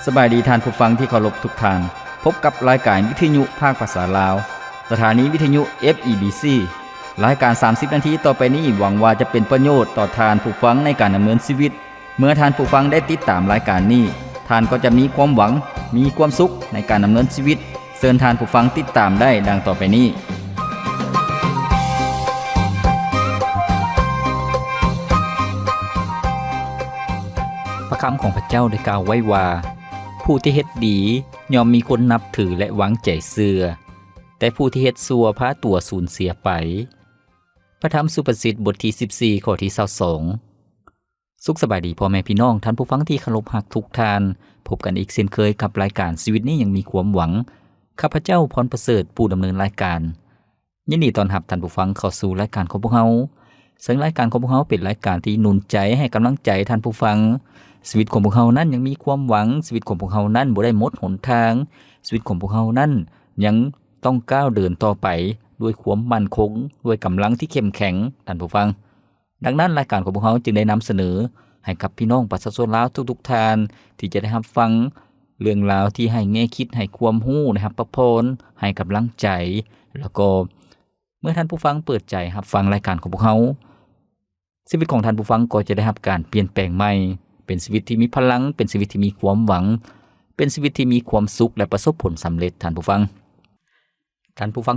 สบายดีท่านผู้ฟังที่เคารพทุกท่านพบกับรายการวิทยุภาคภาษาลาวสถานีวิทยุ FEBC รายการ30นาทีต่อไปนี้หวังว่าจะเป็นประโยชน์ต่อท่านผู้ฟังในการดำเนินชีวิตเมื่อท่านผู้ฟังได้ติดตามรายการนี้ท่านก็จะมีความหวังมีความสุขในการดำเนินชีวิตเชิญท่านผู้ฟังติดตามได้ดังต่อไปนี้พระคำของพระเจ้าได้กล่าวไว้ว่าผู้ที่เฮ็ดดีย่อมมีคนนับถือและหวังใจเชื่อแต่ผู้ที่เฮ็ดชั่วพาตัวสูญเสียไปพระธรรมสุภาษิตบทที่14ข้อที่22สุขสบายดีพ่อแม่พี่น้องท่านผู้ฟังที่เคารพรักทุกท่านพบกันอีกเช่นเคยกับรายการชีวิตนี้ยังมีความหวังข้าพเจ้าพรประเสริฐผู้ดำเนินรายการยินดีต้อนรับท่านผู้ฟังเข้าสู่รายการของพวกเราซึ่งรายการของพวกเราเป็นรายการที่หนุนใจให้กำลังใจท่านผู้ฟังชีวิตของพวกเรานั้นยังมีความหวังชีวิตของพวกเรานั้นบ่ได้หมดหนทางชีวิตของพวกเรานั้นยังต้องก้าวเดินต่อไปด้วยความมั่นคงด้วยกำลังที่เข้มแข็งท่านผู้ฟังดังนั้นรายการของพวกเราจึงได้นำเสนอให้กับพี่น้องประชาชนลาวทุกๆท่านที่จะได้รับฟังเรื่องราวที่ให้แง่คิดให้ความรู้นะครับประพรให้กำลังใจแล้วก็เมื่อท่านผู้ฟังเปิดใจรับฟังรายการของพวกเราชีวิตของท่านผู้ฟังก็จะได้รับการเปลี่ยนแปลงใหม่เป็นชีวิตที่มีพลังเป็นชีวิตที่มีความหวังเป็นชีวิตที่มีความสุขและประสบผลสำเร็จท่านผู้ฟัง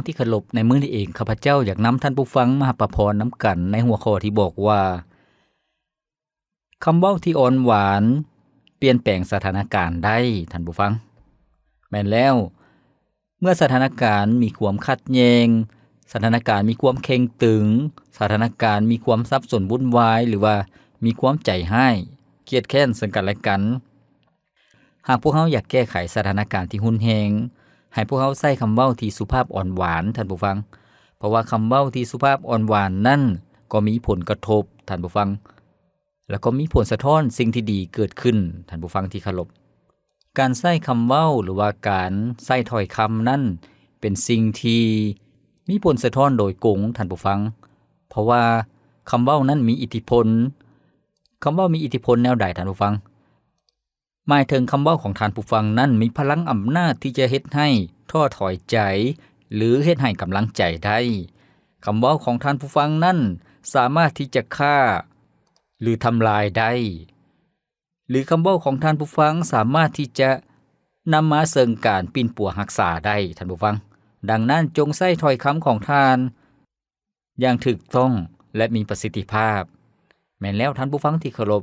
ที่เคารพในมื้อนี้เองข้าพเจ้าอยากนำท่านผู้ฟังมาประพรน้ำกันในหัวข้อที่บอกว่าคำเว้าที่อ่อนหวานเปลี่ยนแปลงสถานการณ์ได้ท่านผู้ฟังแม่นแล้วเมื่อสถานการณ์มีความขัดแย้งสถานการณ์มีความเข็งตึงสถานการณ์มีความสับสนวุ่นวายหรือว่ามีความใจร้ายเครียดแค้นซึ่งกันและกันหากพวกเราอยากแก้ไขสถานการณ์ที่รุนแรงให้พวกเราใช้คำเว้าที่สุภาพอ่อนหวานท่านผู้ฟังเพราะว่าคำเว้าที่สุภาพอ่อนหวานนั่นก็มีผลกระทบท่านผู้ฟังแล้วก็มีผลสะท้อนสิ่งที่ดีเกิดขึ้นท่านผู้ฟังที่เคารพการใช้คำเว้าหรือว่าการใช้ถ้อยคำนั้นเป็นสิ่งที่มีผลสะท้อนโดยกงท่านผู้ฟังเพราะว่าคำเว้านั้นมีอิทธิพลคำเว้ามีอิทธิพลแนวใดท่านผู้ฟังหมายถึงคำเว้าของท่านผู้ฟังนั้นมีพลังอำนาจที่จะเฮ็ดให้ท้อถอยใจหรือเฮ็ดให้กำลังใจได้คำเว้าของท่านผู้ฟังนั้นสามารถที่จะฆ่าหรือทำลายได้หรือคำเว้าของท่านผู้ฟังสามารถที่จะนำมาเสริมการปิ่นปัวรักษาได้ท่านผู้ฟังดังนั้นจงใช้ถ้อยคำของท่านอย่างถูกต้องและมีประสิทธิภาพแม้นแล้วท่านผู้ฟังที่เคารพ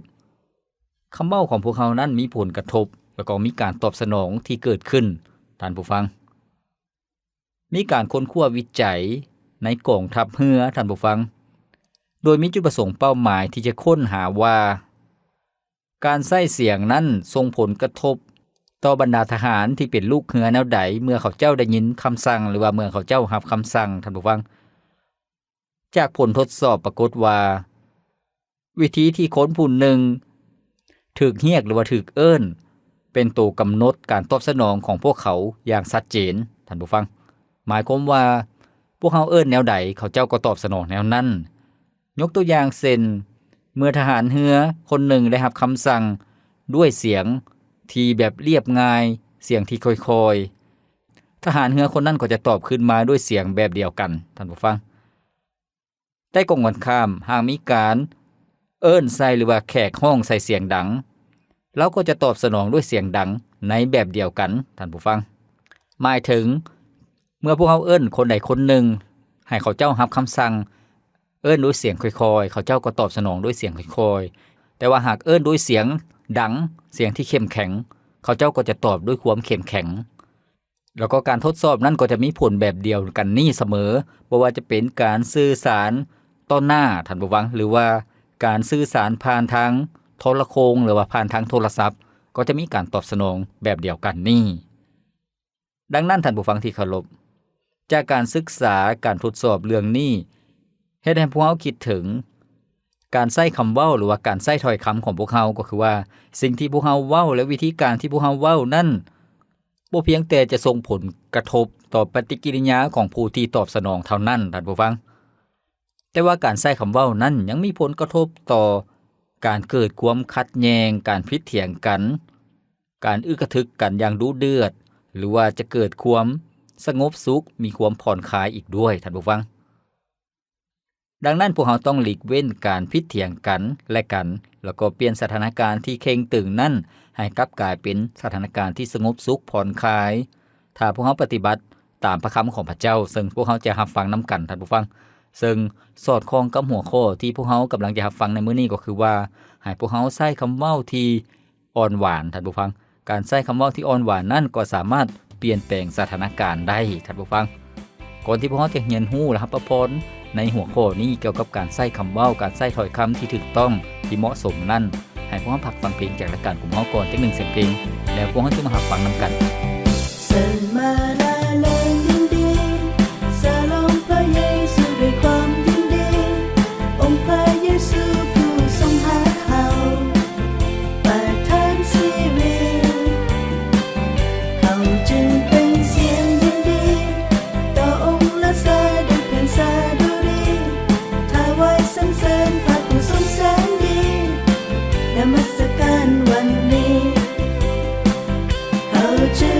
คำเว้าของพวกเขานั้นมีผลกระทบแล้วก็มีการตอบสนองที่เกิดขึ้นท่านผู้ฟังมีการค้นคว้าวิจัยในกองทัพเรือท่านผู้ฟังโดยมีจุดประสงค์เป้าหมายที่จะค้นหาว่าการใช้เสียงนั้นส่งผลกระทบต่อบรรดาทหารที่เป็นลูกเรือแนวใดเมื่อเขาเจ้าได้ยินคำสั่งหรือว่าเมื่อเขาเจ้ารับคำสั่งท่านผู้ฟังจากผลทดสอบปรากฏว่าวิธีที่คนผู้หนึ่งถูกเรียกหรือว่าถูกเอิ้นเป็นตัวกำหนดการตอบสนองของพวกเขาอย่างชัดเจนท่านผู้ฟังหมายความว่าพวกเขาเอิ้นแนวใดเขาเจ้าก็ตอบสนองแนวนั้นยกตัวอย่างเช่นเมื่อทหารเรือคนหนึ่งได้รับคำสั่งด้วยเสียงที่แบบเรียบง่ายเสียงที่ค่อยๆทหารเรือคนนั้นก็จะตอบขึ้นมาด้วยเสียงแบบเดียวกันท่านผู้ฟังแต่กงกันข้ามหากมีการเอิ้นใส่หรือว่าแขกห้องใส่เสียงดังเราก็จะตอบสนองด้วยเสียงดังในแบบเดียวกันท่านผู้ฟังหมายถึงเมื่อพวกเขาเอิ้นคนใดคนหนึ่งให้เขาเจ้ารับคำสั่งเอิ้นด้วยเสียงค่อยๆเขาเจ้าก็ตอบสนองด้วยเสียงค่อยๆแต่ว่าหากเอิ้นด้วยเสียงดังเสียงที่เข้มแข็งเขาเจ้าก็จะตอบด้วยความเข้มแข็งแล้วก็การทดสอบนั้นก็จะมีผลแบบเดียวกันนี่เสมอบ่ว่าจะเป็นการสื่อสารต่อหน้าท่านผู้ฟังหรือว่าการสื่อสารผ่านทางโทรโข่งหรือว่าผ่านทางโทรศัพท์ก็จะมีการตอบสนองแบบเดียวกันนี่ดังนั้นท่านผู้ฟังที่เคารพจากการศึกษาการทดสอบเรื่องนี้เฮ็ดให้พวกเราคิดถึงการใช้คำเว้าหรือว่าการใช้ถ้อยคำของพวกเราก็คือว่าสิ่งที่พวกเราเว้าและวิธีการที่พวกเราเว้านั้นบ่เพียงแต่จะส่งผลกระทบต่อปฏิกิริยาของผู้ที่ตอบสนองเท่านั้นท่านผู้ฟังแต่ว่าการใช้คำเว้านั้นยังมีผลกระทบต่อการเกิดความขัดแย้งการพิดเถียงกัน การอึกระทึกกันอย่างดุเดือดหรือว่าจะเกิดความสงบสุขมีความผ่อนคลายอีกด้วยท่านผู้ฟังดังนั้นพวกเราต้องหลีกเว้นการพิดเถียงกันและกันแล้วก็เปลี่ยนสถานการณ์ที่เข่งตึงนั้นให้กลับกลายเป็นสถานการณ์ที่สงบสุขผ่อนคลายถ้าพวกเราปฏิบัติตามพระคำของพระเจ้าซึ่งพวกเราจะรับฟังนำกันท่านผู้ฟังซึ่งสอดคล้องกับหัวข้อที่พวกเรากำลังจะรับฟังในมื้อนี้ก็คือว่าให้พวกเราใช้คำเว้าที่อ่อนหวานท่านผู้ฟังการใช้คำเว้าที่อ่อนหวานนั้นก็สามารถเปลี่ยนแปลงสถานการณ์ได้ท่านผู้ฟังก่อนที่พวกเราจะเรียนรู้และรับพรในหัวข้อนี้เกี่ยวกับการใช้คำเว้าการใช้ถ้อยคำที่ถูกต้องที่เหมาะสมนั้นให้พวกเราพักฟังเพลงจากรายการของเราก่อนจัก1เสียงเพลงแล้วพวกเราจะมารับฟังนำกันเสิร์มาลาเลงยินดีสลองพระเยซูด้วยความยินดีองค์พระเยซูผู้ทรงหาเขาประทานชีวิตเขาจึงเป็นเสียงยินดีต่อองค์และสาด้วยเพลงสาดุรีถวายสรรเสริญพระผู้ทรงแสนดีนมัสการวันนี้เขาจึง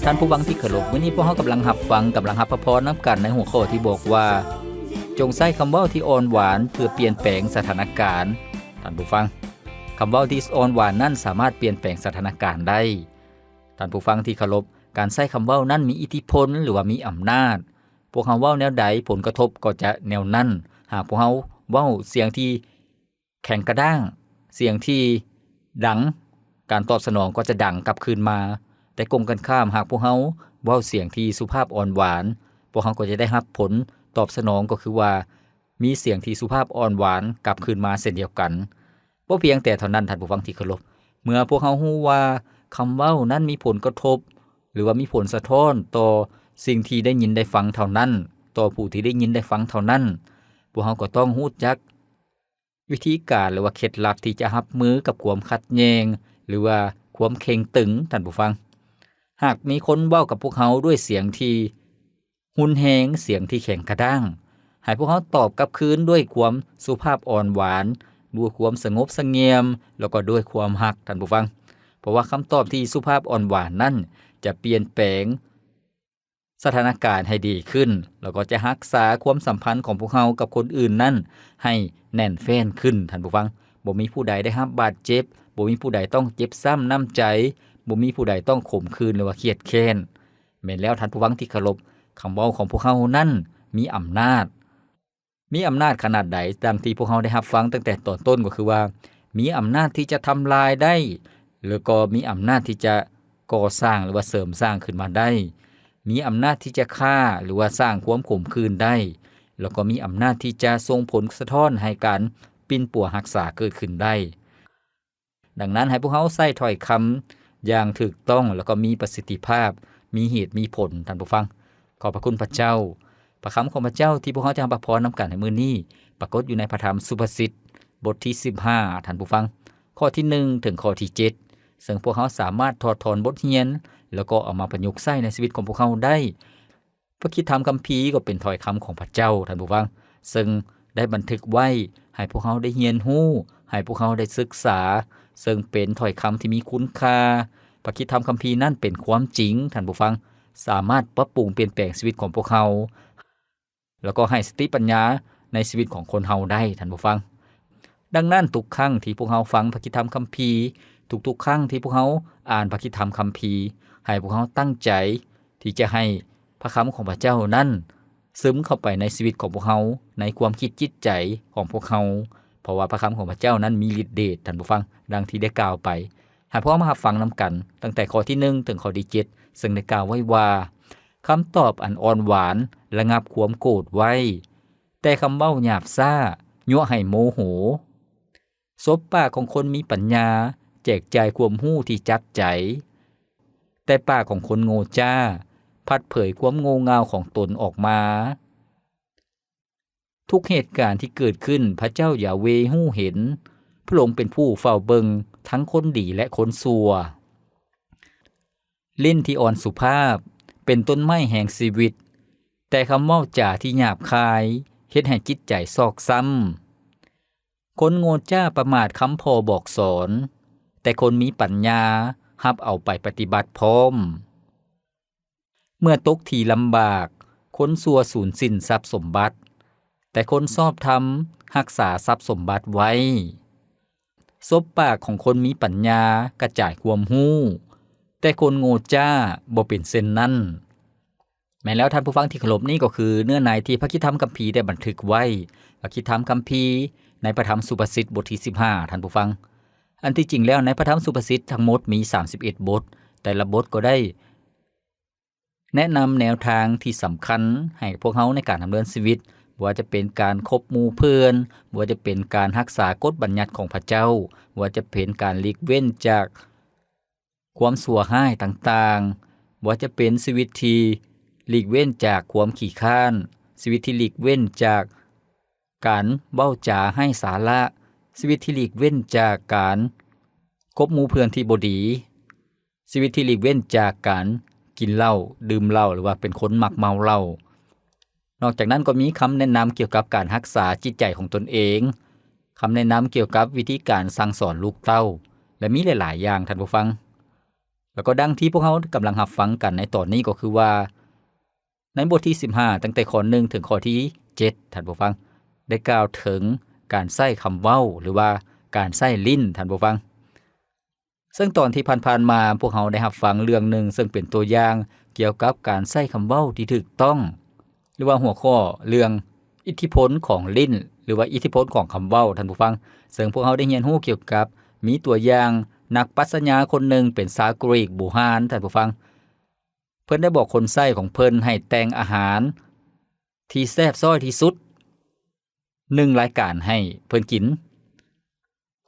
ท่านผู้ฟังที่เคารพมื้อนี้พวกเรากำลังรับฟังกำลังรับพรนำกันในหัวข้อที่บอกว่าจงใช้คำเว้าที่อ่อนหวานเพื่อเปลี่ยนแปลงสถานการณ์ท่านผู้ฟังคำเว้าที่อ่อนหวานนั้นสามารถเปลี่ยนแปลงสถานการณ์ได้ท่านผู้ฟังที่เคารพการใช้คำเว้านั้นมีอิทธิพลหรือว่ามีอำนาจพวกเราเว้าแนวใดผลกระทบก็จะแนวนั้นหากพวกเราเว้าเสียงที่แข็งกระด้างเสียงที่ดังการตอบสนองก็จะดังกลับคืนมาแต่กงกันข้ามหากพวกเฮาเว้าเสียงที่สุภาพอ่อนหวานพวกเฮาก็จะได้รับผลตอบสนองก็คือว่ามีเสียงที่สุภาพอ่อนหวานกลับคืนมาเช่นเดียวกันบ่เพียงแต่เท่านั้นท่านผู้ฟังที่เคารพเมื่อพวกเฮาฮู้ว่าคำเว้านั้นมีผลกระทบหรือว่ามีผลสะท้อนต่อสิ่งที่ได้ยินได้ฟังเท่านั้นต่อผู้ที่ได้ยินได้ฟังเท่านั้นพวกเฮาก็ต้องรู้จักวิธีการหรือว่าเคล็ดลับที่จะรับมือกับความขัดแย้งหรือว่าความเข็งตึงท่านผู้ฟังหากมีคนเว้ากับพวกเฮาด้วยเสียงที่หุนแฮงเสียงที่แข็งกระด้างให้พวกเฮาตอบกลับคืนด้วยความสุภาพอ่อนหวานด้วยความสงบเสงี่ยมแล้วก็ด้วยความรักท่านผู้ฟังเพราะว่าคำตอบที่สุภาพอ่อนหวานนั้นจะเปลี่ยนแปลงสถานการณ์ให้ดีขึ้นแล้วก็จะรักษาความสัมพันธ์ของพวกเฮากับคนอื่นนั้นให้แน่นแฟ้นขึ้นท่านผู้ฟังบ่มีผู้ใดได้รับบาดเจ็บบ่มีผู้ใดต้องเจ็บซ้ำน้ำใจบ่มีผู้ใดต้องขมขื่นหรือว่าเครียดแค้นแม่นแล้วท่านผู้ฟังที่เคารพคำเว้าของพวกเฮานั้นมีอำนาจขนาดใดดังที่พวกเฮาได้รับฟังตั้งแต่ตอนต้นก็คือว่ามีอำนาจที่จะทำลายได้หรือก็มีอำนาจที่จะก่อสร้างหรือว่าเสริมสร้างขึ้นมาได้มีอำนาจที่จะฆ่าหรือว่าสร้างความขมขื่นได้แล้วก็มีอำนาจที่จะส่งผลสะท้อนให้การปิ่นปัวรักษาเกิดขึ้นได้ดังนั้นให้พวกเฮาใช้ถ้อยคำอย่างถูกต้องแล้วก็มีประสิทธิภาพมีเหตุมีผลท่านผู้ฟังขอบพระคุณพระเจ้าพระคำของพระเจ้าที่พวกเฮาจะรับพรนำกันในมื้อนี้ปรากฏอยู่ในพระธรรมสุภาษิตบทที่15ท่านผู้ฟังข้อที่1ถึงข้อที่7 ซึ่งพวกเขาสามารถถอดถอนบทเรียนแล้วก็เอามาประยุกต์ใช้ในชีวิตของพวกเขาได้พระคิดธรรมคัมภีร์ก็เป็นถ้อยคำของพระเจ้าท่านผู้ฟังซึ่งได้บันทึกไว้ให้พวกเขาได้เรียนรู้ให้พวกเขาได้ศึกษาซึ่งเป็นถ้อยคำที่มีคุณค่าพระคิดธรรมคัมภีร์นั้นเป็นความจริงท่านผู้ฟังสามารถปรับปรุงเปลี่ยนแปลงชีวิตของพวกเขาแล้วก็ให้สติปัญญาในชีวิตของคนเฮาได้ท่านผู้ฟังดังนั้นทุกครั้งที่พวกเฮาฟังพระคิดธรรมคัมภีร์ทุกๆครั้งที่พวกเฮาอ่านพระคิดธรรมคัมภีร์ให้พวกเฮาตั้งใจที่จะให้พระคำของพระเจ้านั้นซึมเข้าไปในชีวิตของพวกเฮาในความคิดจิตใจของพวกเฮาเพราะว่าพระคำของพระเจ้านั้นมีฤทธิ์เดชท่านผู้ฟังดังที่ได้กล่าวไปให้พวกเรามาฟังนำกันตั้งแต่ข้อที่1ถึงข้อที่7ซึ่งได้กล่าวไว้ว่าคำตอบอันอ่อนหวานระงับความโกรธไว้แต่คำเว้าหยาบซ่ายั่วให้โมโหซบปากของคนมีปัญญาแจกจ่ายความรู้ที่จับใจแต่ปากของคนโง่จ้าพัดเผยความโง่เง่าของตนออกมาทุกเหตุการณ์ที่เกิดขึ้นพระเจ้าอย่าเวหู้เห็นพระองค์เป็นผู้เฝ้าเบิงทั้งคนดีและคนชั่วลิ้นที่อ่อนสุภาพเป็นต้นไม้แห่งชีวิตแต่คำเว้าจาที่หยาบคายเฮ็ดให้จิตใจซอกซ้ำคนโง่จ้าประมาทคำพ่อบอกสอนแต่คนมีปัญญารับเอาไปปฏิบัติพร้อมเมื่อตกที่ลำบากคนชั่วสูญสิ้นทรัพย์สมบัติแต่คนชอบธรรมรักษาทรัพย์สมบัติไว้ซบปากของคนมีปัญญากระจายความรู้แต่คนโง่จ้าบ่เป็นเช่นนั้นแม้แล้วท่านผู้ฟังที่เคารพนี้ก็คือเนื้อในที่พระคิดธรรมคัมภีร์ได้บันทึกไว้พระคิดธรรมคัมภีร์ในพระธรรมสุภาษิตบทที่15ท่านผู้ฟังอันที่จริงแล้วในพระธรรมสุภาษิตทั้งหมดมี31บทแต่ละบทก็ได้แนะนำแนวทางที่สำคัญให้พวกเฮาในการดำเนินชีวิตบ่ว่าจะเป็นการคบหมู่เพื่อนบ่ว่าจะเป็นการรักษากฎบัญญัติของพระเจ้าบ่ว่าจะเป็นการหลีกเว้นจากความชั่วร้ายต่างๆบ่ว่าจะเป็นชีวิตที่หลีกเว้นจากความขี้คร้านชีวิตที่หลีกเว้นจากการเว้าจาให้สาระชีวิตที่หลีกเว้นจากการคบหมู่เพื่อนที่บ่ดีชีวิตที่หลีกเว้นจากการกินเหล้าดื่มเหล้าหรือว่าเป็นคนมักเมาเหล้านอกจากนั้นก็มีคำแนะนำเกี่ยวกับการรักษาจิตใจของตนเองคำแนะนำเกี่ยวกับวิธีการสั่งสอนลูกเต้าและมีหลายๆอย่างท่านผู้ฟังแล้วก็ดังที่พวกเรากำลังรับฟังกันในตอนนี้ก็คือว่าในบทที่15ตั้งแต่ข้อ1ถึงข้อที่7ท่านผู้ฟังได้กล่าวถึงการใช้คำเว้าหรือว่าการใช้ลิ้นท่านผู้ฟังซึ่งตอนที่ผ่านๆมาพวกเราได้รับฟังเรื่องหนึ่งซึ่งเป็นตัวอย่างเกี่ยวกับการใช้คำเว้าที่ถูกต้องหรือว่าหัวข้อเรื่องอิทธิพลของลิ้นหรือว่าอิทธิพลของคำเว้าท่านผู้ฟังซึ่งพวกเราได้เรียนรู้เกี่ยวกับมีตัวอย่างนักปรัชญาคนหนึ่งเป็นชาวกรีกโบราณท่านผู้ฟังเพิ่นได้บอกคนใช้ของเพิ่นให้แต่งอาหารที่แซ่บซ้อยที่สุด1รายการให้เพิ่นกิน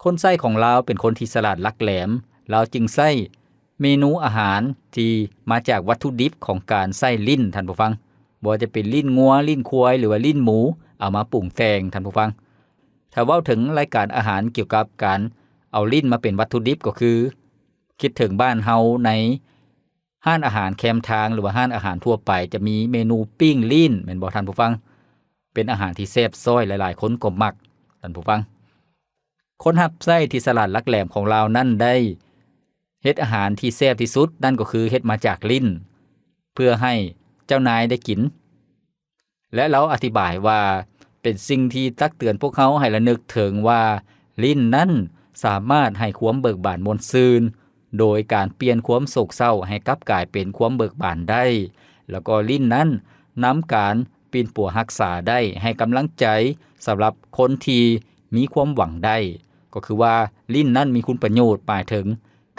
คนใช้ของลาวเป็นคนที่ฉลาดลักแหลมลาวจึงใช้เมนูอาหารที่มาจากวัตถุดิบของการใช้ลิ้นท่านผู้ฟังบ่ว่าจะเป็นลิ้นงัวลิ้นควายหรือว่าลิ้นหมูเอามาปรุงแต่งท่านผู้ฟังถ้าเว้าถึงรายการอาหารเกี่ยวกับการเอาลิ้นมาเป็นวัตถุดิบก็คือคิดถึงบ้านเฮาในห้านอาหารแคมทางหรือว่าห้านอาหารทั่วไปจะมีเมนูปิ้งลิ้นแม่นบ่ท่านผู้ฟังเป็นอาหารที่แซ่บซ้อยหลายๆคนก็มักท่านผู้ฟังคนรับใช้ที่ฉลาดลักแหลมของเรานั่นได้เฮ็ดอาหารที่แซ่บที่สุดนั่นก็คือเฮ็ดมาจากลิ้นเพื่อให้เจ้านายได้กินและเราอธิบายว่าเป็นสิ่งที่ตักเตือนพวกเขาให้ระลึกถึงว่าลิ้นนั้นสามารถให้ความเบิกบานมนต์ซื่นโดยการเปลี่ยนความโศกเศร้าให้กลับกลายเป็นความเบิกบานได้แล้วก็ลิ้นนั้นนำการปีนปัวรักษาได้ให้กำลังใจสำหรับคนที่มีความหวังได้ก็คือว่าลิ้นนั้นมีคุณประโยชน์หมายถึง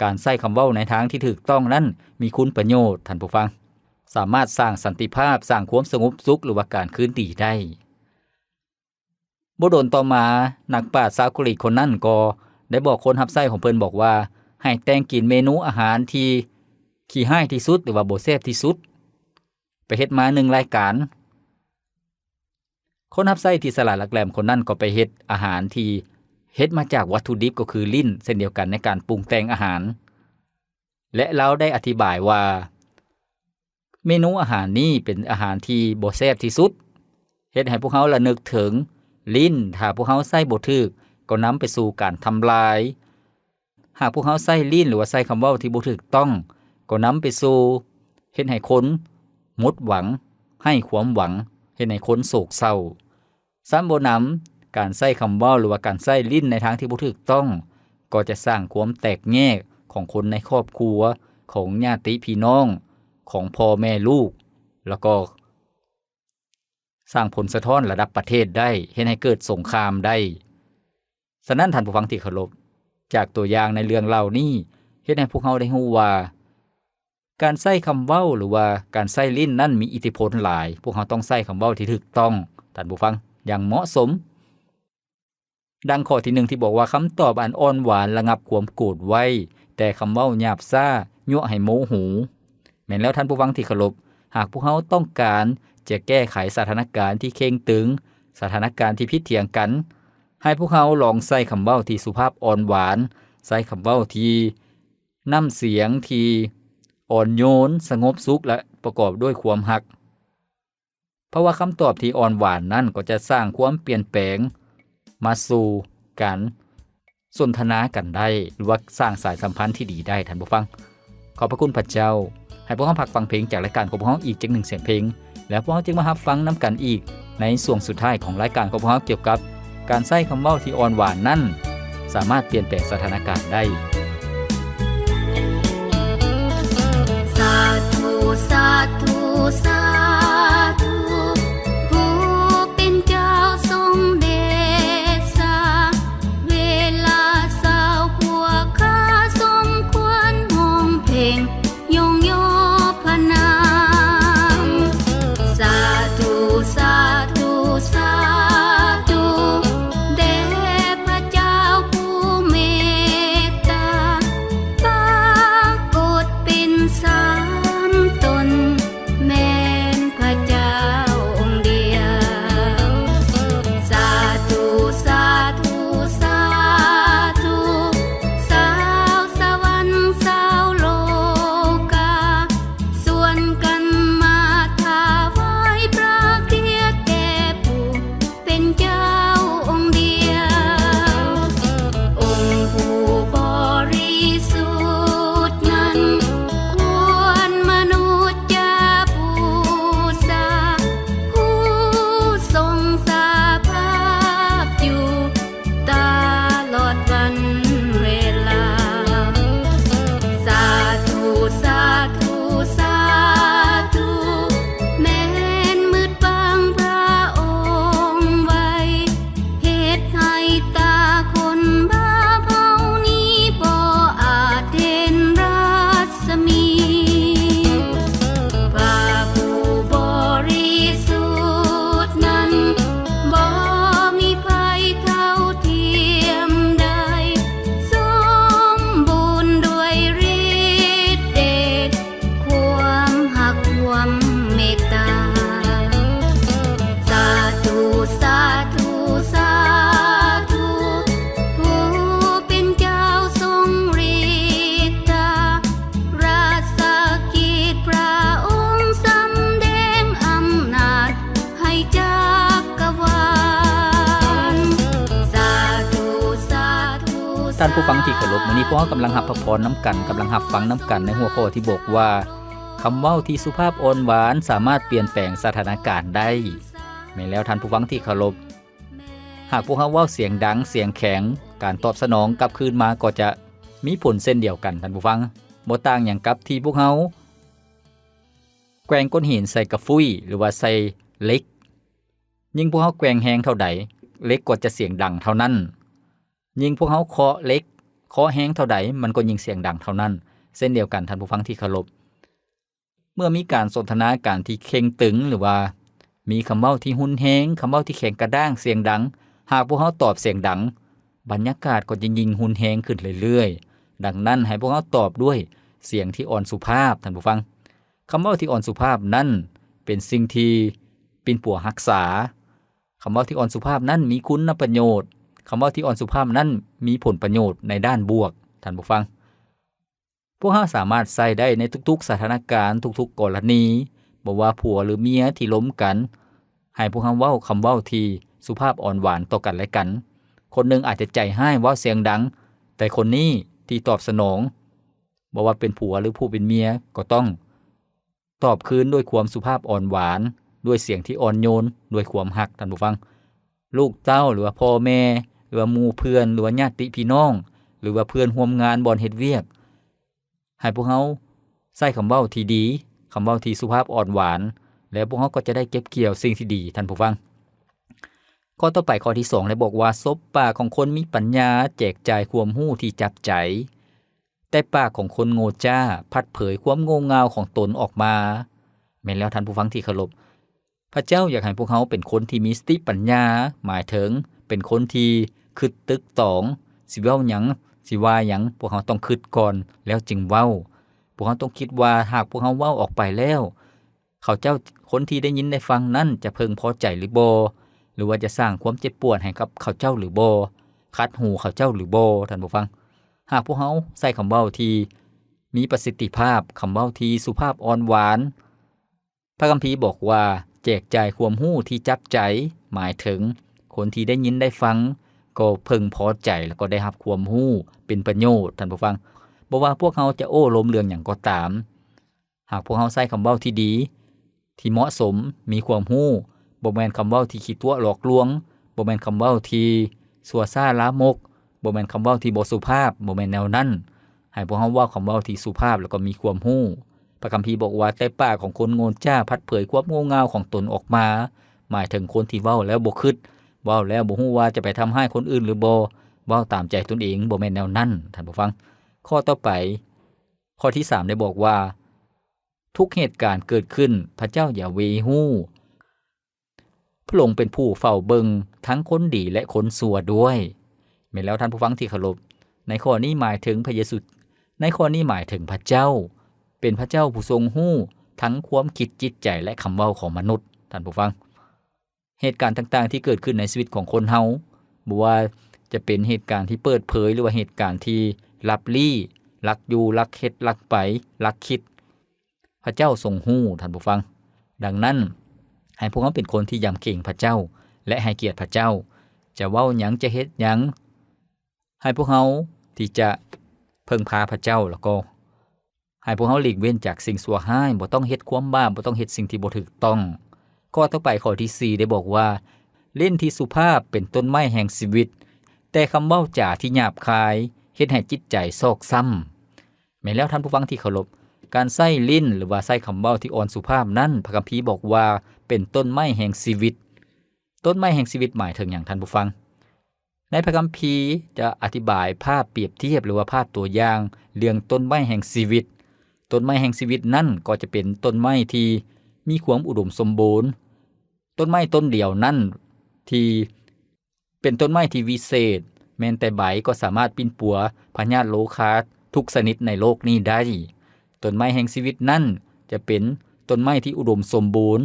การใช้คำเว้าในทางที่ถูกต้องนั้นมีคุณประโยชน์ท่านผู้ฟังสามารถสร้างสันติภาพสร้างความสงบสุขหรือว่าการคืนดีได้บ่โดนต่อมานักปราชญ์ชาวกรีกคนนั้นก็ได้บอกคนรับใช้ของเพิ่นบอกว่าให้แต่งกินเมนูอาหารที่ขี้ร้ายที่สุดหรือว่าบ่แซ่บที่สุดไปเฮ็ดมา1รายการคนรับใช้ที่ฉลาดหลักแหลมคนนั้นก็ไปเฮ็ดอาหารที่เฮ็ดมาจากวัตถุดิบก็คือลิ้นเช่นเดียวกันในการปรุงแต่งอาหาร และเราได้อธิบายว่าเมนูอาหารนี้เป็นอาหารที่บ่แซ่บที่สุดเฮ็ดให้พวกเขาระนึกถึงลิ้นถ้าพวกเขาใส่บ่ถูกก็นำไปสู่การทำลายหากพวกเขาใส่ลิ้นหรือว่าใส่คำเว้าที่บ่ถูกต้องก็นำไปสู่เฮ็ดให้คนหมดหวังให้ความหวังเฮ็ดให้คนโศกเศร้าซ้ำบ่นำการใส่คำเว้าหรือว่าการใส่ลิ้นในทางที่บ่ถูกต้องก็จะสร้างความแตกแยกของคนในครอบครัวของญาติพี่น้องของพ่อแม่ลูกแล้วก็สร้างผลสะท้อนระดับประเทศได้เฮ็ดให้เกิดสงครามได้ฉะนั้นท่านผู้ฟังที่เคารพจากตัวอย่างในเรื่องเล่านี้เฮ็ดให้พวกเราได้รู้ว่าการใช้คำเว้าหรือว่าการใช้ลิ้นนั้นมีอิทธิพลหลายพวกเราต้องใช้คำเว้าที่ถูกต้องท่านผู้ฟังอย่างเหมาะสมดังข้อที่1ที่บอกว่าคำตอบอันอ่อนหวานระงับความโกรธไว้แต่คำเว้าหยาบซ่ายั่วให้โมโหแม่นแล้วท่านผู้ฟังที่เคารพหากพวกเราต้องการจะแก้ไขสถานการณ์ที่เคร่งตึงสถานการณ์ที่ผิดเถียงกันให้พวกเราลองใช้คำเว้าที่สุภาพอ่อนหวานใช้คำเว้าที่น้ำเสียงที่อ่อนโยนสงบสุขและประกอบด้วยความรักเพราะว่าคำตอบที่อ่อนหวานนั้นก็จะสร้างความเปลี่ยนแปลงมาสู่การสนทนากันได้หรือว่าสร้างสายสัมพันธ์ที่ดีได้ท่านผู้ฟังขอบพระคุณพระเจ้าให้พวกเราพักฟังเพลงจากรายการของพวกเราอีกจัก1เสียงเพลงแล้วพวกเราจึงมารับฟังนำกันอีกในช่วงสุดท้ายของรายการของพวกเราเกี่ยวกับการใช้คำเว้าที่อ่อนหวานนั้นสามารถเปลี่ยนแปลงสถานการณ์ได้สาธุสาธุสาธุผู้เป็นเจ้าทรงเดชะเวลาสาวพวกข้าสมควรห้องเพลงยงยอพระนามสาธุสาธุสาธุแด่พระเจ้าผู้เมตตาปรากฏเป็นสามตนแม่นพระเจ้าองค์เดียวสาธุสาธุสาธุสาวสวรรค์สาวโลกาส่วนกันมาถวายพระเกียรติแด่ผู้เป็นเจ้าองค์เดียวองค์ผู้บริสุทธิ์นั้นควรมนุษย์จะบูชาผู้ทรงสภาพอยู่ตลอดวันเวลาสาธุสาธุสาธุแม้นมืดบังพระองค์ไว้เฮ็ดให้ตาคนบาปเฮานี้บ่อาจเห็นรัศมีพระผู้บริสุทธิ์นั้นบ่มีภัยเท่าเทียมใดสมบูรณ์ด้วยฤทธิ์เดชความหักความเมตตาสาธุสาธุสาธุผู้เป็นเจ้าทรงฤทธาราชกิจพระองค์สำแดงอำนาจให้จักรวาลสาธุสาธุท่านผู้ฟังที่เคารพมื้อนี้พวกเรากำลังรับพระพรนำกันกำลังรับฟังนำกันในหัวข้อที่บอกว่าคำเว้าที่สุภาพอ่อนหวานสามารถเปลี่ยนแปลงสถานการณ์ได้แม้แล้วท่านผู้ฟังที่เคารพหากพวกเราเว้าเสียงดังเสียงแข็งการตอบสนองกลับคืนมาก็จะมีผลเส้นเดียวกันท่านผู้ฟังบ่ต่างหยังกับที่พวกเราแกว่งก้อนหินใส่กระฟุ้ยหรือว่าใส่เหล็กยิ่งพวกเราแกว่งแรงเท่าใดเหล็กก็จะเสียงดังเท่านั้นยิ่งพวกเราเคาะเหล็กเคาะแรงเท่าใดมันก็ยิ่งเสียงดังเท่านั้นเส้นเดียวกันท่านผู้ฟังที่เคารพเมื่อมีการสนทนาการที่เข่งตึงหรือว่ามีคำเว้าที่หุนแฮงคำเว้าที่แข็งกระด้างเสียงดังหากพวกเราตอบเสียงดังบรรยากาศก็จะยิ่งหุนแฮงขึ้นเรื่อยๆดังนั้นให้พวกเราตอบด้วยเสียงที่อ่อนสุภาพท่านผู้ฟังคำเว้าที่อ่อนสุภาพนั้นเป็นสิ่งที่เป็นปัวรักษาคำเว้าที่อ่อนสุภาพนั้นมีคุณประโยชน์คำเว้าที่อ่อนสุภาพนั้นมีผลประโยชน์ในด้านบวกท่านผู้ฟังพ วกเราสามารถใช้ได้ในทุกๆสถานการณ์ทุกๆกรณีบ่ว่าผัวหรือเมียที่ล้มกันให้พวกเราเว้าคำเว้าที่สุภาพอ่อนหวานต่อกันและกันคนหนึงอาจจะใจร้ายเว้าเสียงดังแต่คนนี้ที่ตอบสนองบ่ว่าเป็นผัวหรือผู้เป็นเมียก็ต้องตอบคืนด้วยความสุภาพอ่อนหวานด้วยเสียงที่อ่อนโยนด้วยความรักท่านผู้ฟังลูกเต้าหรือว่าพ่อแม่หรือว่าหมู่เพื่อนหรือว่าญาติพี่น้องหรือว่าเพื่อนร่วมงานบ่อนเฮ็ดเวียกให้พวกเราใช้คำเว้าที่ดีคำเว้าที่สุภาพอ่อนหวานแล้วพวกเราก็จะได้เก็บเกี่ยวสิ่งที่ดีท่านผู้ฟังข้อต่อไปข้อที่2ได้บอกว่าซบปากของคนมีปัญญาแจกจ่ายความรู้ที่จับใจแต่ปากของคนโง่จ้าพัดเผยความโง่เง่าของตนออกมาแม่นแล้วท่านผู้ฟังที่เคารพพระเจ้าอยากให้พวกเขาเป็นคนที่มีสติปัญญาหมายถึงเป็นคนที่คิดตึกตองสิเว้าหยังสิว่าหยังพวกเขาต้องคิดก่อนแล้วจึงเว้าพวกเขาต้องคิดว่าหากพวกเขาเว้าออกไปแล้วเขาเจ้าคนที่ได้ยินได้ฟังนั้นจะพึงพอใจหรือบ่หรือว่าจะสร้างความเจ็บปวดให้กับเขาเจ้าหรือบ่คัดหูเขาเจ้าหรือบ่ท่านผู้ฟังหากพวกเขาใส่คำเว้าที่มีประสิทธิภาพคำเว้าที่สุภาพอ่อนหวานพระคัมภีร์บอกว่าแจกจ่ายความรู้ที่จับใจหมายถึงคนที่ได้ยินได้ฟังก็พึงพอใจแล้วก็ได้รับความรู้เป็นประโยชน์ท่านผู้ฟังบ่ว่าพวกเขาจะโอ้ล้มเรื่องหยังก็ตามหากพวกเขาใช้คำเว้าที่ดีที่เหมาะสมมีความรู้บ่แม่นคำเว้าที่ขี้ตัวหลอกลวงบ่แม่นคำเว้าที่สัวซ่าลามกบ่แม่นคำเว้าที่บ่สุภาพบ่แม่นแนวนั้นให้พวกเขาเว้าคำเว้าที่สุภาพแล้วก็มีความรู้พระคัมภีร์บอกว่าแต่ปากของคนโง่จ้าพัดเผยความโง่เง่าของตนออกมาหมายถึงคนที่เว้าแล้วบ่คิดเว้าแล้วบ่ฮู้ว่าจะไปทำให้คนอื่นหรือบ่เว้าตามใจตนเองบ่แม่นแนวนั้นท่านผู้ฟังข้อต่อไปข้อที่3ได้บอกว่าทุกเหตุการณ์เกิดขึ้นพระเจ้าอย่าเวฮู้พระองค์เป็นผู้เฝ้าเบิ่งทั้งคนดีและคนชั่วด้วยแม่นแล้วท่านผู้ฟังที่เคารพในข้อนี้หมายถึงพระเยซูในข้อนี้หมายถึงพระเจ้าเป็นพระเจ้าผู้ทรงฮู้ทั้งความคิดจิตใจและคำเว้าของมนุษย์ท่านผู้ฟังเหตุการณ์ต่างๆที่เกิดขึ้นในชีวิตของคนเฮาบ่ว่าจะเป็นเหตุการณ์ที่เปิดเผยหรือว่าเหตุการณ์ที่ลับลี้ลักอยู่ลักเฮ็ดลักไปลักคิดพระเจ้าทรงฮู้ท่านผู้ฟังดังนั้นให้พวกเราเป็นคนที่ยำเกรงพระเจ้าและให้เกียรติพระเจ้าจะเว้าหยังจะเฮ็ดหยังให้พวกเราที่จะเพิ่งพาพระเจ้าแล้วก็ให้พวกเราหลีกเว้นจากสิ่งชั่วร้ายบ่ต้องเฮ็ดความบาปบ่ต้องเฮ็ดสิ่งที่บ่ถูกต้องข้อต่อไปข้อที่4ได้บอกว่าเล่นที่สุภาพเป็นต้นไม้แห่งชีวิตแต่คำเว้าจาที่หยาบคายเฮ็ดให้จิตใจโศกซ้ำแม้แล้วท่านผู้ฟังที่เคารพการใช้ลิ้นหรือว่าใช้คำเว้าที่อ่อนสุภาพนั้นพระคัมภีร์บอกว่าเป็นต้นไม้แห่งชีวิตต้นไม้แห่งชีวิตหมายถึงอย่างท่านผู้ฟังในพระคัมภีร์จะอธิบายภาพเปรียบเทียบหรือว่าภาพตัวอย่างเรื่องต้นไม้แห่งชีวิตต้นไม้แห่งชีวิตนั้นก็จะเป็นต้นไม้ที่มีความอุดมสมบูรณ์ต้นไม้ต้นเดียวนั้นที่เป็นต้นไม้ที่วิเศษแม้แต่ใบก็สามารถปิ้นปัวพยาธิโรคาทุกชนิดในโลกนี้ได้ต้นไม้แห่งชีวิตนั้นจะเป็นต้นไม้ที่อุดมสมบูรณ์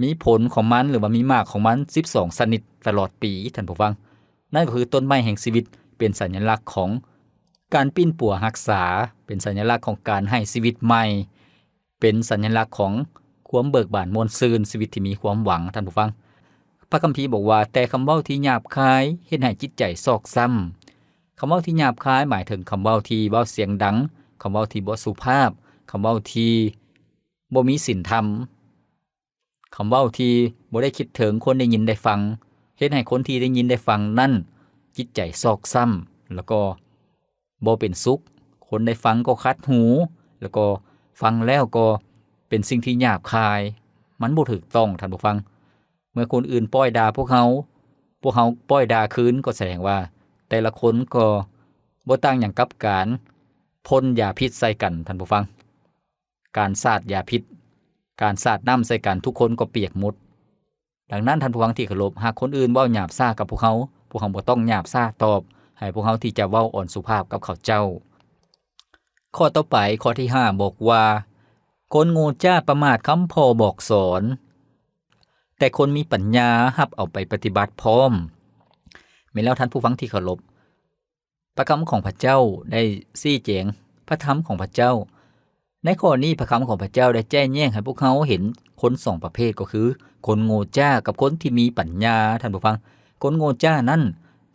มีผลของมันหรือว่ามีหมากของมัน12ชนิดตลอดปีท่านผู้ฟังนั่นก็คือต้นไม้แห่งชีวิตเป็นสัญลักษณ์ของการปิ้นปัวรักษาเป็นสัญลักษณ์ของการให้ชีวิตใหม่เป็นสัญลักษณ์ของความเบิกบานม่วนซื่นชีวิตที่มีความหวังท่านผู้ฟังพระคัมภีร์บอกว่าแต่คำเว้าที่หยาบคายเฮ็ดให้จิตใจซอกซ้ำคำเว้าที่หยาบคายหมายถึงคำเว้าที่เว้าเสียงดังคำเว้าที่บ่สุภาพคำเว้าที่บ่มีศีลธรรมคำเว้าที่บ่ได้คิดถึงคนได้ยินได้ฟังเฮ็ดให้คนที่ได้ยินได้ฟังนั้นจิตใจซอกซ้ำแล้วก็บ่เป็นสุขคนได้ฟังก็คัดหูแล้วก็ฟังแล้วก็เป็นสิ่งที่หยาบคายมันบ่ถูกต้องท่านผู้ฟังเมื่อคนอื่นป้อยด่าพวกเขาป้อยด่าคืนก็แสดงว่าแต่ละคนก็บ่ต่างหยังกับการพ่นยาพิษใส่กันท่านผู้ฟังการสาดยาพิษการสาดน้ำใส่กันทุกคนก็เปียกหมดดังนั้นท่านผู้ฟังที่เคารพหากคนอื่นเว้าหยาบซ่ากับพวกเขาบ่ต้องหยาบซ่าตอบให้พวกเขาที่จะเว้าอ่อนสุภาพกับเขาเจ้าข้อต่อไปข้อที่5บอกว่าคนโง่จ้าประมาทคำพ่อบอกสอนแต่คนมีปัญญารับเอาไปปฏิบัติพร้อมแม้แล้วท่านผู้ฟังที่เคารพพระคำของพระเจ้าได้ชี้แจง พระธรรมของพระเจ้าในข้อนี้พระคำของพระเจ้าได้แจ้งแยกให้พวกเขาเห็นคน2ประเภทก็คือคนโง่จ้ากับคนที่มีปัญญาท่านผู้ฟังคนโง่จ้านั้น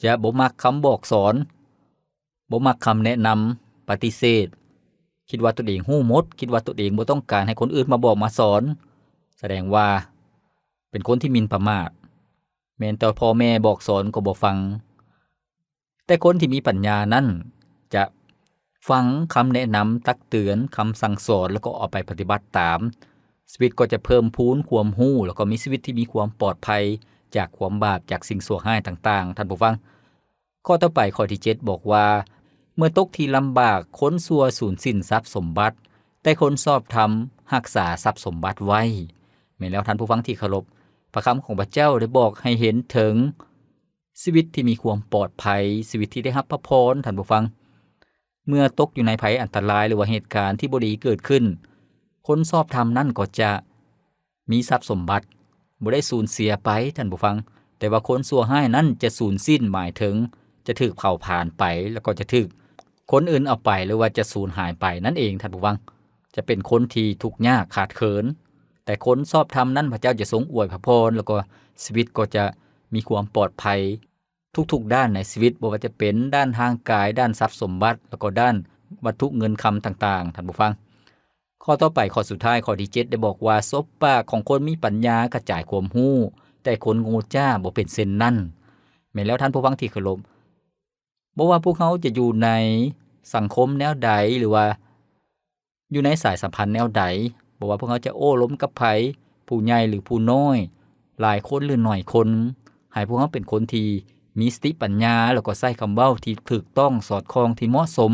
จะบ่มักคำบอกสอนบ่มักคำแนะนำปฏิเสธคิดว่าตัวเองฮู้หมดคิดว่าตัวเองบ่ต้องการให้คนอื่นมาบอกมาสอนแสดงว่าเป็นคนที่หมิ่นประมาทแม้แต่พ่อแม่บอกสอนก็บ่ฟังแต่คนที่มีปัญญานั้นจะฟังคำแนะนำตักเตือนคำสั่งสอนแล้วก็เอาไปปฏิบัติตามชีวิตก็จะเพิ่มพูนความรู้แล้วก็มีชีวิตที่มีความปลอดภัยจากความบาปจากสิ่งชั่วร้ายต่างๆท่านผู้ฟังข้อต่อไปข้อที่7บอกว่าเมื่อตกที่ลำบากคนชั่วสูญสิ้นทรัพย์สมบัติแต่คนชอบธรรมรักษาทรัพย์สมบัติไว้แม้แล้วท่านผู้ฟังที่เคารพพระคำของพระเจ้าได้บอกให้เห็นถึงชีวิตที่มีความปลอดภัยชีวิตที่ได้รับพระพรท่านผู้ฟังเมื่อตกอยู่ในภัยอันตรายหรือว่าเหตุการณ์ที่บ่ดีเกิดขึ้นคนชอบธรรมนั่นก็จะมีทรัพย์สมบัติบ่ได้สูญเสียไปท่านผู้ฟังแต่ว่าคนชั่วร้ายนั้นจะสูญสิ้นหมายถึงจะถูกเผาผลาญไปแล้วก็จะถูกคนอื่นเอาไปหรือว่าจะสูญหายไปนั่นเองท่านผู้ฟังจะเป็นคนที่ทุกข์ยากขาดเขินแต่คนชอบธรรมนั้นพระเจ้าจะทรงอวยพระพรแล้วก็ชีวิตก็จะมีความปลอดภัยทุกๆด้านในชีวิตบ่ว่าจะเป็นด้านทางกายด้านทรัพย์สมบัติแล้วก็ด้านวัตถุเงินคำต่างๆท่านผู้ฟังข้อต่อไปข้อสุดท้ายข้อที่7ได้บอกว่าซบปากของคนมีปัญญากระจายความรู้แต่คนโง่จ้าบ่เป็นเช่นนั้นแม้แล้วท่านผู้ฟังที่เคารพบ่ว่าพวกเขาจะอยู่ในสังคมแนวใดหรือว่าอยู่ในสายสัมพันธ์แนวใดบ่ว่าพวกเขาจะโอ้ล้มกับไผผู้ใหญ่หรือผู้น้อยหลายคนหรือน้อยคนให้พวกเขาเป็นคนที่มีสติปัญญาแล้วก็ใช้คำเว้าที่ถูกต้องสอดคล้องที่เหมาะสม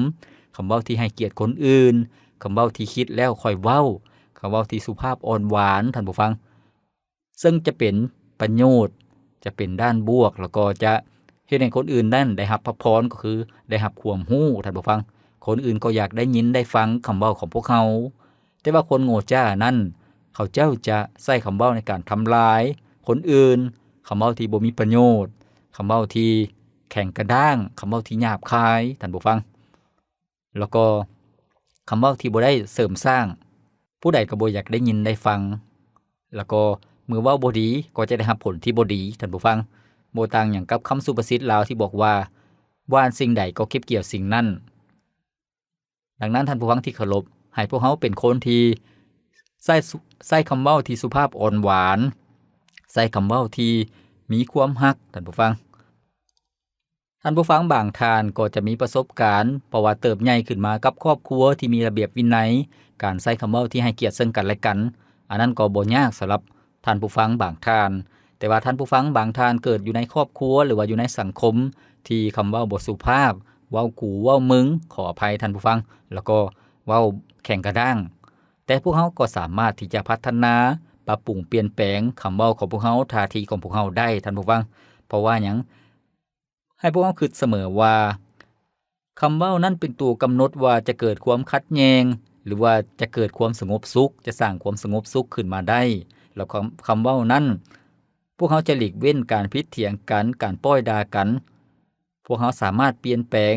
คำเว้าที่ให้เกียรติคนอื่นคำเว้าที่คิดแล้วค่อยเว้าคำเว้าที่สุภาพอ่อนหวานท่านผู้ฟังซึ่งจะเป็นประโยชน์จะเป็นด้านบวกแล้วก็จะเฮ็ดให้คนอื่นนั้นได้รับพระพรก็คือได้รับความรู้ท่านผู้ฟังคนอื่นก็อยากได้ยินได้ฟังคำเว้าของพวกเขาแต่ว่าคนโง่จ้านั้นเขาเจ้าจะใช้คำเว้าในการทำลายคนอื่นคำเว้าที่บ่มีประโยชน์คำเว้าที่แข็งกระด้างคำเว้าที่หยาบคายท่านผู้ฟังแล้วก็คำเว้าที่บ่ได้เสริมสร้างผู้ใดก็บ่อยากได้ยินได้ฟังแล้วก็เมื่อเว้าบ่ดีก็จะได้รับผลที่บ่ดีท่านผู้ฟังบ่ต่างหยังกับคำสุภาษิตลาวที่บอกว่าหว่านสิ่งใดก็เก็บเกี่ยวสิ่งนั้นดังนั้นท่านผู้ฟังที่เคารพให้พวกเขาเป็นคนที่ใช้คำเว้าที่สุภาพอ่อนหวานใช้คำเว้าที่มีความรักท่านผู้ฟังบางท่านก็จะมีประสบการณ์เพราะว่าเติบใหญ่ขึ้นมากับครอบครัวที่มีระเบียบวินัยการใช้คำเว้าที่ให้เกียรติซึ่งกันและกันอันนั้นก็บ่ยากสำหรับท่านผู้ฟังบางท่านแต่ว่าท่านผู้ฟังบางท่านเกิดอยู่ในครอบครัวหรือว่าอยู่ในสังคมที่คำเว้าบ่สุภาพเว้ากูเว้ามึงขออภัยท่านผู้ฟังแล้วก็เว้าแข็งกระด้างแต่พวกเขาก็สามารถที่จะพัฒนาปรับปรุงเปลี่ยนแปลงคำเว้าของพวกเขาท่าทีของพวกเขาได้ท่านผู้ฟังเพราะว่าหยังให้พวกเขาคิดเสมอว่าคำเว้านั้นเป็นตัวกำหนดว่าจะเกิดความขัดแย้งหรือว่าจะเกิดความสงบสุขจะสร้างความสงบสุขขึ้นมาได้แล้วคำเว้านั้นพวกเขาจะหลีกเว้นการพิษเถียงกันการป้อยด่ากันพวกเขาสามารถเปลี่ยนแปลง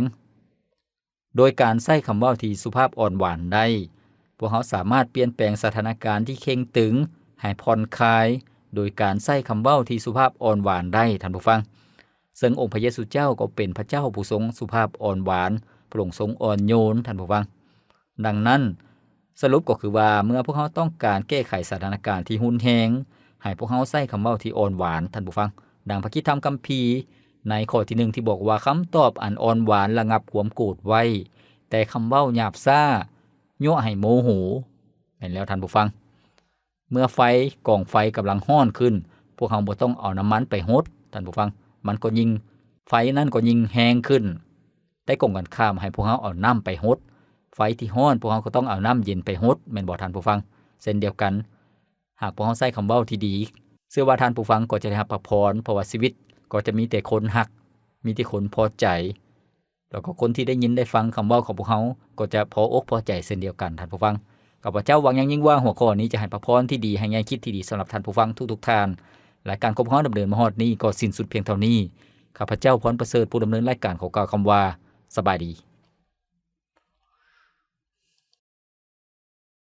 โดยการใช้คำเว้าที่สุภาพอ่อนหวานได้พวกเขาสามารถเปลี่ยนแปลงสถานการณ์ที่เคร่งตึงให้ผ่อนคลายโดยการใช้คำเว้าที่สุภาพอ่อนหวานได้ท่านผู้ฟังซึ่งองค์พระเยซูเจ้าก็เป็นพระเจ้าผู้ทรงสุภาพอ่อนหวานพระองค์ทรงอ่อนโยนท่านผู้ฟังดังนั้นสรุปก็คือว่าเมื่อพวกเขาต้องการแก้ไขสถานการณ์ที่หุนแฮงให้พวกเขาใช้คำเว้าที่อ่อนหวานท่านผู้ฟังดังพระคริสตธรรมคัมภีร์ในข้อที่1ที่บอกว่าคำตอบอันอ่อนหวานระงับความโกรธไว้แต่คำเว้าหยาบซ่ายั่วให้โมโหแม่นแล้วท่านผู้ฟังเมื่อไฟกองไฟกำลังร้อนขึ้นพวกเขาบ่ต้องเอาน้ำมันไปรดท่านผู้ฟังมันก็ยิ่งไฟนั้นก็ยิ่งแห้งขึ้นแต่กงกันข้ามให้พวกเขาเอาน้ำไปรดไฟที่ร้อนพวกเขาก็ต้องเอาน้ำเย็นไปรดแม่นบ่ท่านผู้ฟังเช่นเดียวกันหากพวกเขาใช้คำเว้าที่ดีเชื่อว่าท่านผู้ฟังก็จะได้รับพระพรเพราะว่าชีวิตก็จะมีแต่คนฮักมีแต่คนพอใจแล้วก็คนที่ได้ยินได้ฟังคำเว้าของพวกเขาก็จะพออกพอใจเช่นเดียวกันท่านผู้ฟังข้าพเจ้าหวังอย่างยิ่งว่าหัวข้อนี้จะให้พระพรที่ดีให้แง่คิดที่ดีสำหรับท่านผู้ฟังทุกๆท่านและการของพวกเราดำเนินมาฮอดนี้ก็สิ้นสุดเพียงเท่านี้ข้าพเจ้าพรประเสริฐผู้ดำเนินรายการขอกล่าวคำว่าสบายดี